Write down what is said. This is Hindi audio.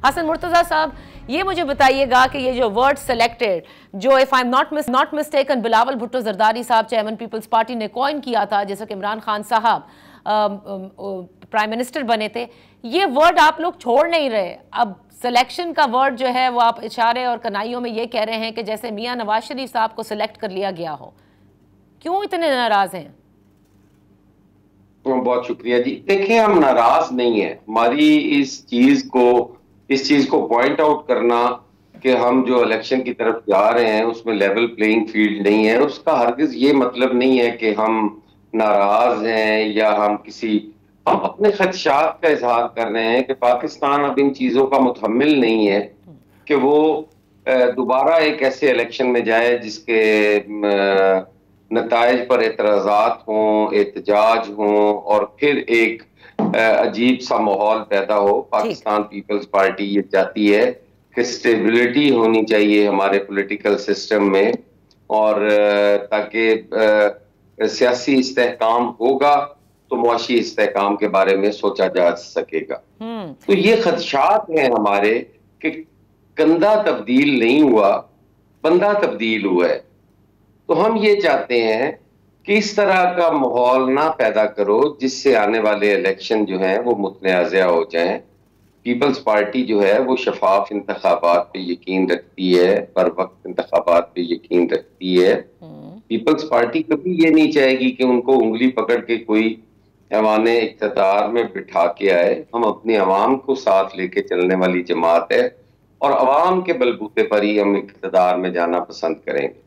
हसन मुर्तज़ा साहब, ये मुझे बताइएगा कि ये जो वर्ड सेलेक्टेड, जो if I am not mistaken Bilawal Bhutto Zardari साहब चेयरमैन पीपल्स पार्टी ने कॉइन किया था, जैसे कि इमरान खान साहब प्राइम मिनिस्टर बने थे, ये वर्ड आप लोग छोड़ नहीं रहे। अब सिलेक्शन का वर्ड जो है वो आप इशारे और कनाइयों में ये कह रहे हैं कि जैसे मियां नवाज शरीफ साहब को सिलेक्ट कर लिया गया हो। क्यों इतने नाराज हैं? बहुत शुक्रिया जी। देखिए, हम नाराज नहीं है। हमारी इस चीज को पॉइंट आउट करना कि हम जो इलेक्शन की तरफ जा रहे हैं उसमें लेवल प्लेइंग फील्ड नहीं है, उसका हरगिज ये मतलब नहीं है कि हम नाराज हैं या हम अपने खदशात का इजहार कर रहे हैं कि पाकिस्तान अब इन चीजों का मुतहम्मिल नहीं है कि वो दोबारा एक ऐसे इलेक्शन में जाए जिसके नताइज पर एतराजात हों, एहतजाज हों और फिर एक अजीब सा माहौल पैदा हो। पाकिस्तान पीपल्स पार्टी ये चाहती है कि स्टेबिलिटी होनी चाहिए हमारे पॉलिटिकल सिस्टम में, और ताकि सियासी इस्तेहकाम होगा तो मुआशी इस्तेहकाम के बारे में सोचा जा सकेगा। तो ये खदशात हैं हमारे कि कंधा तब्दील नहीं हुआ, बंदा तब्दील हुआ है। तो हम ये चाहते हैं कि इस तरह का माहौल ना पैदा करो जिससे आने वाले इलेक्शन जो हैं वो मुतनाज़ा हो जाएं। पीपल्स पार्टी जो है वो शफाफ इंतखाबात पे यकीन रखती है, बर वक्त इंतखाबात पे यकीन रखती है। पीपल्स पार्टी कभी ये नहीं चाहेगी कि उनको उंगली पकड़ के कोई ऐवाने इक़्तिदार में बिठा के आए। हम अपनी अवाम को साथ लेके चलने वाली जमात है और अवाम के बलबूते पर ही हम इक़्तिदार में जाना पसंद करेंगे।